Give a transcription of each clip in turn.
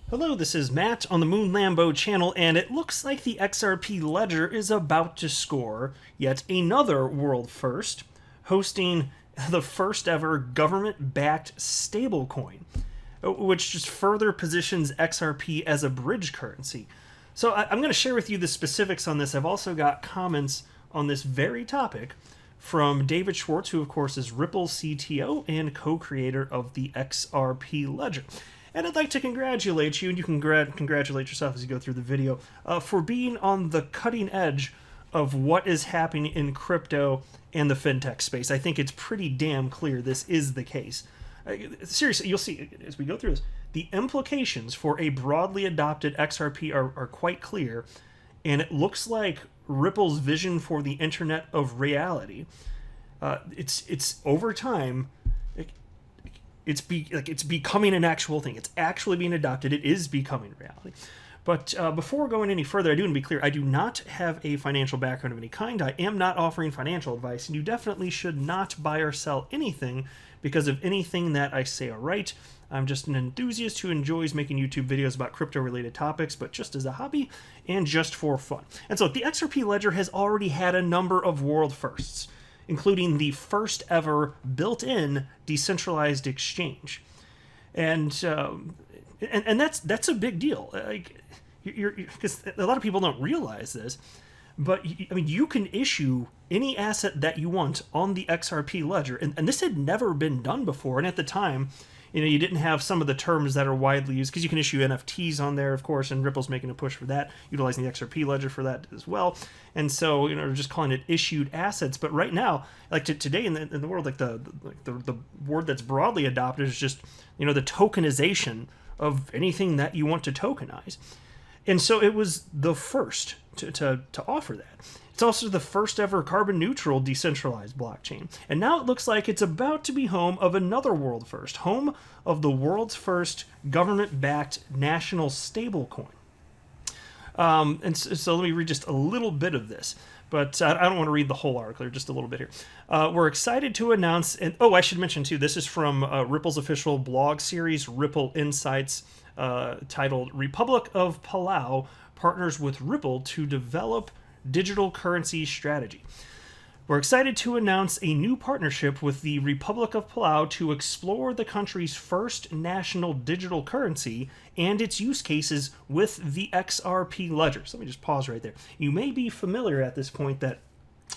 Hello, this is Matt on the Moon Lambo channel, and it looks like the XRP ledger is about to score yet another world first, hosting the first ever government-backed stablecoin, which just further positions XRP as a bridge currency. So I'm going to share with you the specifics on this. I've also got comments on this very topic from David Schwartz, who of course is Ripple's CTO and co-creator of the XRP ledger. And I'd like to congratulate you, and you can congratulate yourself as you go through the video, for being on the cutting edge of what is happening in crypto and the fintech space. I think it's pretty damn clear this is the case. Seriously, you'll see as we go through this, the implications for a broadly adopted XRP are quite clear, and it looks like Ripple's vision for the Internet of Reality. It's over time. It's becoming an actual thing. It's actually being adopted. It is becoming reality. But before going any further, I do want to be clear, I do not have a financial background of any kind. I am not offering financial advice, and you definitely should not buy or sell anything because of anything that I say or write. I'm just an enthusiast who enjoys making YouTube videos about crypto-related topics, but just as a hobby and just for fun. And so the XRP ledger has already had a number of world firsts, including the first ever built-in decentralized exchange, and that's a big deal. Like, because a lot of people don't realize this, but I mean, you can issue any asset that you want on the XRP ledger, and this had never been done before. And at the time, you didn't have some of the terms that are widely used, because you can issue NFTs on there, of course, and Ripple's making a push for that, utilizing the XRP ledger for that as well. And so, just calling it issued assets. But right now, like today in the world, like the word that's broadly adopted is just, the tokenization of anything that you want to tokenize. And so it was the first to offer that. It's also the first ever carbon-neutral decentralized blockchain. And now it looks like it's about to be home of another world first, home of the world's first government-backed national stablecoin. And so let me read just a little bit of this. But I don't want to read the whole article, just a little bit here. We're excited to announce, and I should mention too, this is from Ripple's official blog series, Ripple Insights, titled Republic of Palau Partners with Ripple to Develop Digital Currency Strategy. We're excited to announce a new partnership with the Republic of Palau to explore the country's first national digital currency and its use cases with the XRP ledger. So let me just pause right there. You may be familiar at this point that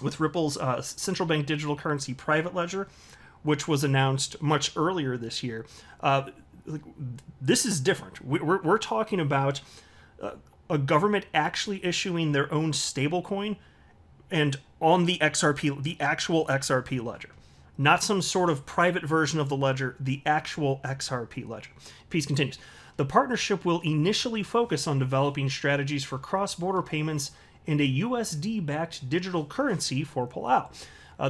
with Ripple's central bank digital currency private ledger, which was announced much earlier this year, this is different. We're talking about a government actually issuing their own stablecoin and on the XRP, the actual XRP ledger. Not some sort of private version of the ledger, the actual XRP ledger. Piece continues. The partnership will initially focus on developing strategies for cross-border payments and a USD-backed digital currency for Palau.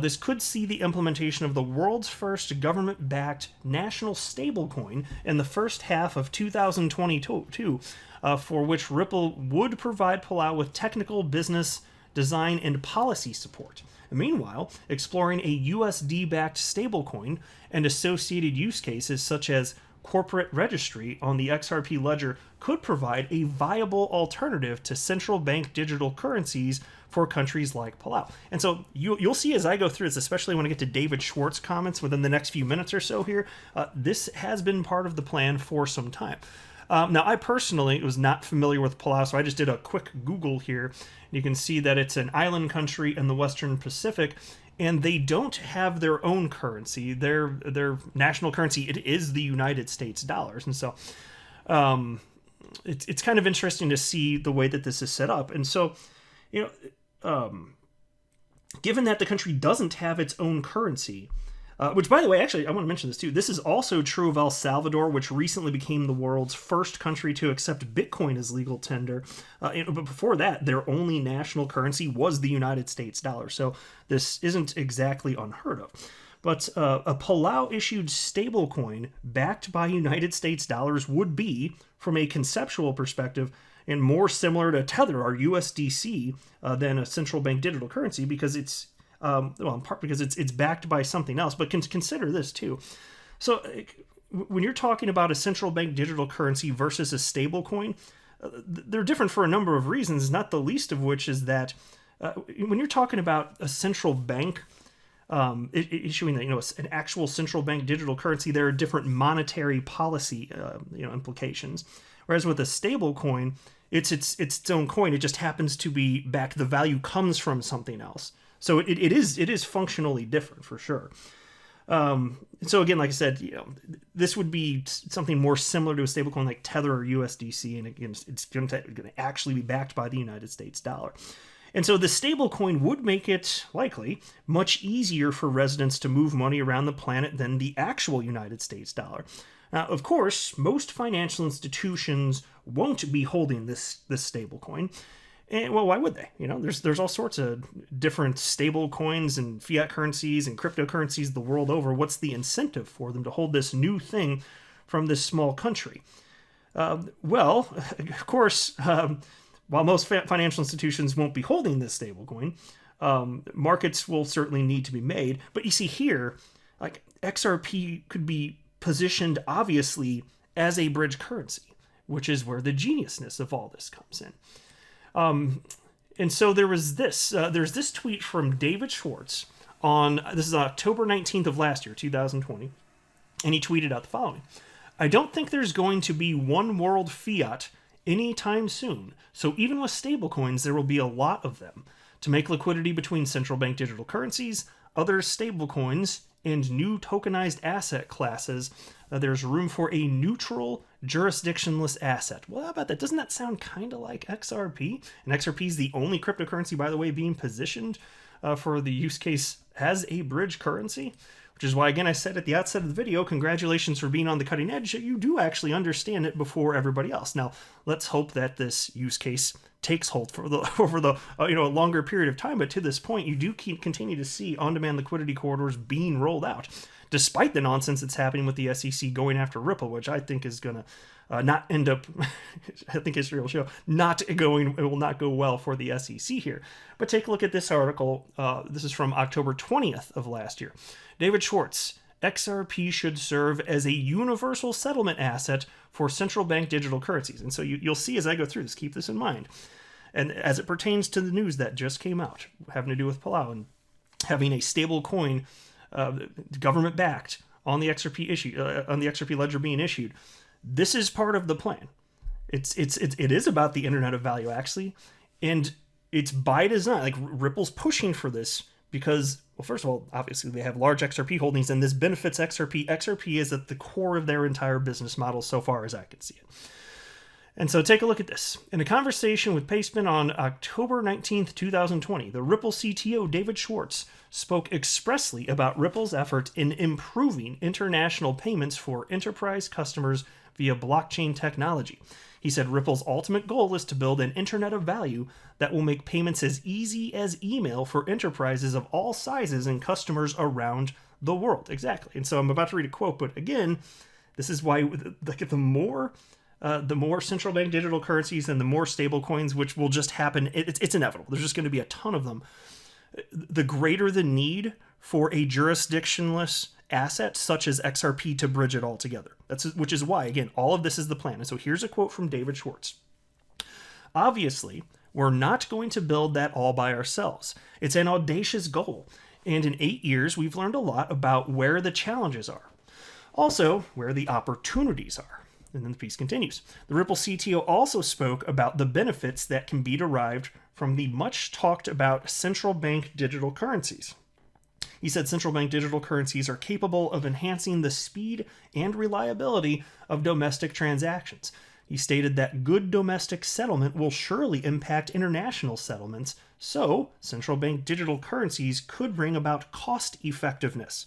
This could see the implementation of the world's first government-backed national stablecoin in the first half of 2022, for which Ripple would provide Palau with technical, business, design, and policy support. Meanwhile, exploring a USD-backed stablecoin and associated use cases such as corporate registry on the XRP ledger could provide a viable alternative to central bank digital currencies for countries like Palau. And so you'll see as I go through this, especially when I get to David Schwartz comments within the next few minutes or so here, this has been part of the plan for some time. Now, I personally was not familiar with Palau, so I just did a quick Google here. You can see that it's an island country in the Western Pacific, and they don't have their own currency. Their national currency, it is the United States dollars. And so it's kind of interesting to see the way that this is set up. And so, given that the country doesn't have its own currency, which, by the way, actually, I want to mention this too. This is also true of El Salvador, which recently became the world's first country to accept Bitcoin as legal tender. But before that, their only national currency was the United States dollar. So this isn't exactly unheard of. But a Palau-issued stablecoin backed by United States dollars would be, from a conceptual perspective, and more similar to Tether, or USDC, than a central bank digital currency, because it's in part because it's backed by something else. But consider this too. So when you're talking about a central bank digital currency versus a stablecoin, they're different for a number of reasons, not the least of which is that when you're talking about a central bank issuing an actual central bank digital currency, there are different monetary policy implications. Whereas with a stable coin, it's its own coin. It just happens to be backed. The value comes from something else. So it is functionally different for sure. So again, like I said, this would be something more similar to a stablecoin like Tether or USDC, and again, it's going to actually be backed by the United States dollar. And so the stablecoin would make it likely much easier for residents to move money around the planet than the actual United States dollar. Now, of course, most financial institutions won't be holding this stablecoin. And, well, why would they? There's all sorts of different stable coins and fiat currencies and cryptocurrencies the world over. What's the incentive for them to hold this new thing from this small country? Well, of course, while most financial institutions won't be holding this stablecoin, markets will certainly need to be made. But you see here, like XRP could be positioned obviously as a bridge currency, which is where the geniusness of all this comes in. And so there's this tweet from David Schwartz this is October 19th of last year, 2020, and he tweeted out the following: "I don't think there's going to be one world fiat anytime soon, so even with stablecoins, there will be a lot of them. To make liquidity between central bank digital currencies, other stablecoins, and new tokenized asset classes, there's room for a neutral, jurisdictionless asset." Well, how about that? Doesn't that sound kind of like XRP? And XRP is the only cryptocurrency, by the way, being positioned for the use case as a bridge currency, which is why, again, I said at the outset of the video, congratulations for being on the cutting edge. You do actually understand it before everybody else. Now, let's hope that this use case takes hold over the a longer period of time. But to this point, you do continue to see on-demand liquidity corridors being rolled out, despite the nonsense that's happening with the SEC going after Ripple, which I think is going to not end up, I think history will show, it will not go well for the SEC here. But take a look at this article. This is from October 20th of last year. David Schwartz: "XRP should serve as a universal settlement asset for central bank digital currencies." And so you'll see as I go through this, keep this in mind. And as it pertains to the news that just came out, having to do with Palau and having a stable coin, government backed, on the XRP ledger being issued, this is part of the plan. It is about the Internet of Value, actually, and it's by design. Like, Ripple's pushing for this because, well, first of all, obviously they have large XRP holdings, and this benefits XRP. XRP is at the core of their entire business model so far as I can see it. And so take a look at this. In a conversation with Paceman on October 19th, 2020, the Ripple CTO David Schwartz spoke expressly about Ripple's effort in improving international payments for enterprise customers via blockchain technology. He said Ripple's ultimate goal is to build an Internet of Value that will make payments as easy as email for enterprises of all sizes and customers around the world. Exactly. And so I'm about to read a quote, but again, this is why the more central bank digital currencies and the more stable coins, which will just happen, it's inevitable. There's just going to be a ton of them. The greater the need for a jurisdictionless asset such as XRP to bridge it all together. Which is why, again, all of this is the plan. And so here's a quote from David Schwartz. "Obviously, we're not going to build that all by ourselves. It's an audacious goal. And in 8 years, we've learned a lot about where the challenges are. Also, where the opportunities are." And then the piece continues. The Ripple CTO also spoke about the benefits that can be derived from the much talked about central bank digital currencies. He said central bank digital currencies are capable of enhancing the speed and reliability of domestic transactions. He stated that good domestic settlement will surely impact international settlements, so central bank digital currencies could bring about cost effectiveness.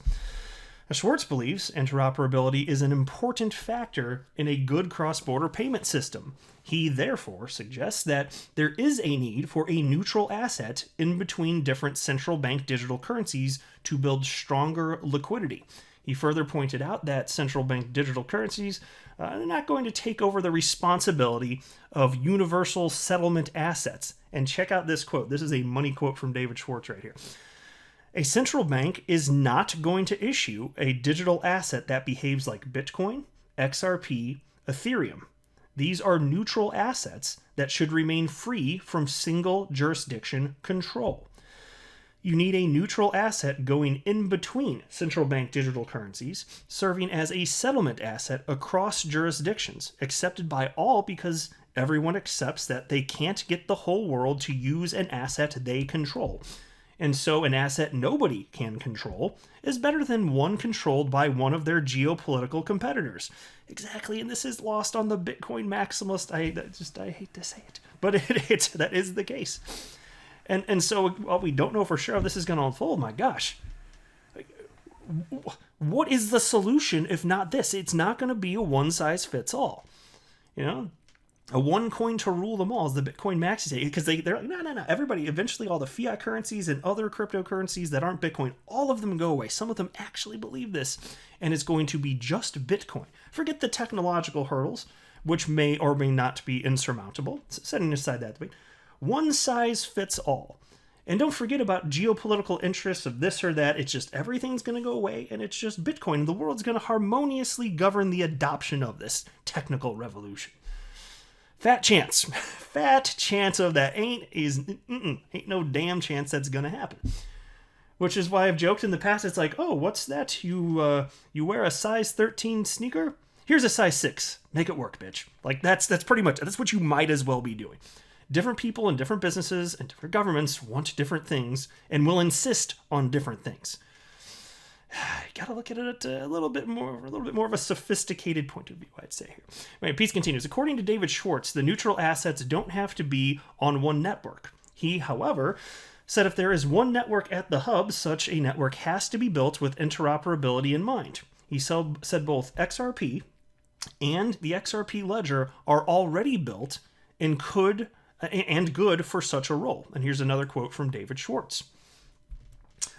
Schwartz believes interoperability is an important factor in a good cross-border payment system. He therefore suggests that there is a need for a neutral asset in between different central bank digital currencies to build stronger liquidity. He further pointed out that central bank digital currencies are not going to take over the responsibility of universal settlement assets. And check out this quote. This is a money quote from David Schwartz right here. A central bank is not going to issue a digital asset that behaves like Bitcoin, XRP, Ethereum. These are neutral assets that should remain free from single jurisdiction control. You need a neutral asset going in between central bank digital currencies, serving as a settlement asset across jurisdictions, accepted by all because everyone accepts that they can't get the whole world to use an asset they control. And so an asset nobody can control is better than one controlled by one of their geopolitical competitors. Exactly, and this is lost on the Bitcoin maximalist. I hate to say it, but that is the case. And so while we don't know for sure how this is going to unfold, my gosh, what is the solution if not this? It's not going to be a one-size-fits-all. A one coin to rule them all is the Bitcoin maxi say, because they're like, no. Everybody, eventually all the fiat currencies and other cryptocurrencies that aren't Bitcoin, all of them go away. Some of them actually believe this, and it's going to be just Bitcoin. Forget the technological hurdles, which may or may not be insurmountable. Setting aside that debate. One size fits all. And don't forget about geopolitical interests of this or that. It's just everything's going to go away, and it's just Bitcoin. And the world's going to harmoniously govern the adoption of this technical revolution. Fat chance of that. Ain't no damn chance that's gonna happen. Which is why I've joked in the past. It's like, oh, what's that? You wear a size 13 sneaker? Here's a size 6. Make it work, bitch. Like that's pretty much that's what you might as well be doing. Different people and different businesses and different governments want different things and will insist on different things. You gotta look at it a little bit more of a sophisticated point of view, I'd say here. Anyway, piece continues. According to David Schwartz, the neutral assets don't have to be on one network. He, however, said if there is one network at the hub, such a network has to be built with interoperability in mind. He said both XRP and the XRP ledger are already built and good for such a role. And here's another quote from David Schwartz.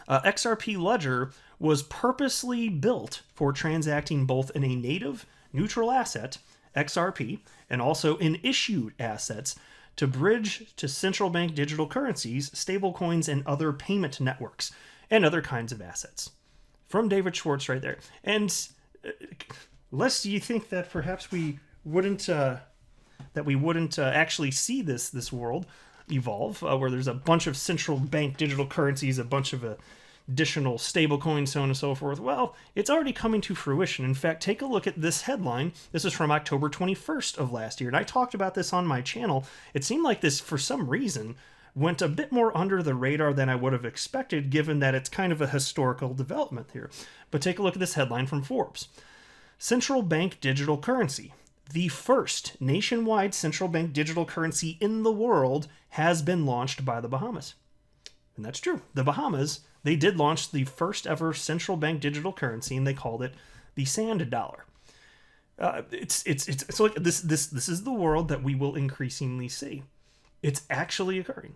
XRP ledger was purposely built for transacting both in a native neutral asset, XRP, and also in issued assets to bridge to central bank digital currencies, stablecoins, and other payment networks, and other kinds of assets. From David Schwartz right there. And lest you think that perhaps we wouldn't actually see this world evolve, where there's a bunch of central bank digital currencies, a bunch of additional stablecoins, so on and so forth. Well, it's already coming to fruition. In fact, take a look at this headline. This is from October 21st of last year, and I talked about this on my channel. It seemed like this, for some reason, went a bit more under the radar than I would have expected, given that it's kind of a historical development here. But take a look at this headline from Forbes. Central bank digital currency. The first nationwide central bank digital currency in the world has been launched by the Bahamas. And that's true. The Bahamas, they did launch the first ever central bank digital currency, and they called it the sand dollar. It's like this is the world that we will increasingly see. It's actually occurring.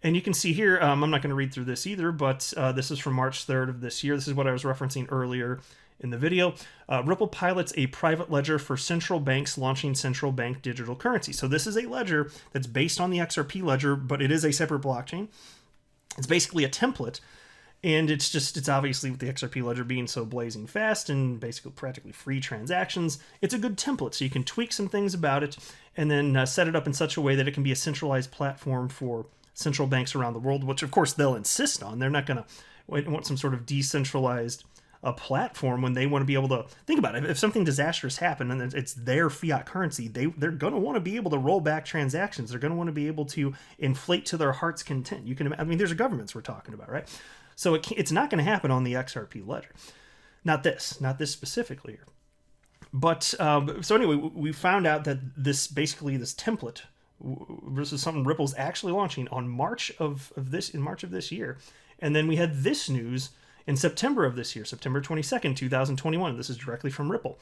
And you can see here, I'm not going to read through this either, but this is from March 3rd of this year. This is what I was referencing earlier in the video. Ripple pilots a private ledger for central banks launching central bank digital currency. So this is a ledger that's based on the XRP ledger, but it is a separate blockchain. It's basically a template, and it's obviously with the XRP ledger being so blazing fast and basically practically free transactions, it's a good template. So you can tweak some things about it and then set it up in such a way that it can be a centralized platform for central banks around the world, which of course they'll insist on. They're not going to want some sort of decentralized platform when they want to be able to think about it. If something disastrous happened and it's their fiat currency, they're going to want to be able to roll back transactions. They're going to want to be able to inflate to their heart's content. There's governments we're talking about, right? So it's not going to happen on the XRP ledger. Not this specifically here. But so anyway, we found out that this template, this is something Ripple's actually launching on March of this year. And then we had this news in September of this year, September 22nd, 2021. This is directly from Ripple.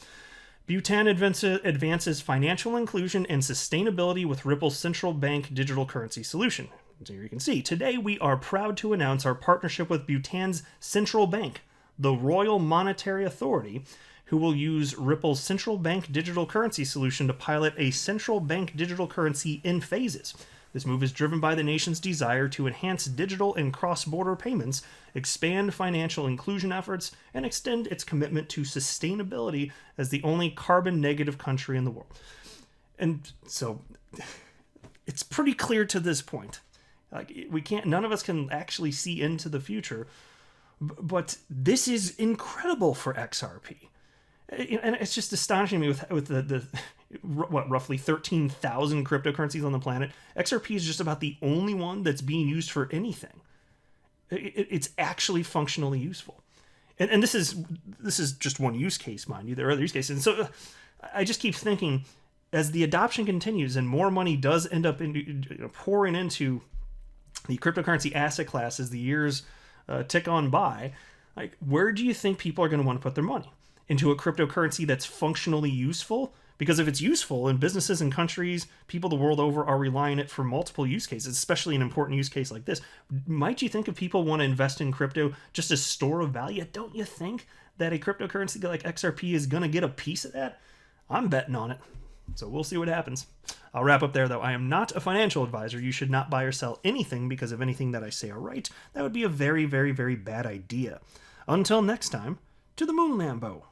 Bhutan advances financial inclusion and sustainability with Ripple's central bank digital currency solution. So here you can see, today we are proud to announce our partnership with Bhutan's central bank, the Royal Monetary Authority, who will use Ripple's central bank digital currency solution to pilot a central bank digital currency in phases. This move is driven by the nation's desire to enhance digital and cross-border payments, expand financial inclusion efforts, and extend its commitment to sustainability as the only carbon-negative country in the world. And so, it's pretty clear to this point. Like, none of us can actually see into the future, but this is incredible for XRP. And it's just astonishing me with the roughly 13,000 cryptocurrencies on the planet. XRP is just about the only one that's being used for anything. It's actually functionally useful. And this is just one use case, mind you. There are other use cases. And so I just keep thinking, as the adoption continues and more money does end up pouring into the cryptocurrency asset class as the years tick on by, like, where do you think people are going to want to put their money? Into a cryptocurrency that's functionally useful? Because if it's useful, and businesses and countries, people the world over are relying on it for multiple use cases, especially an important use case like this, might you think if people want to invest in crypto just as store of value, don't you think that a cryptocurrency like XRP is going to get a piece of that? I'm betting on it. So we'll see what happens. I'll wrap up there, though. I am not a financial advisor. You should not buy or sell anything because of anything that I say or write. That would be a very, very, very bad idea. Until next time, to the moon, Lambo.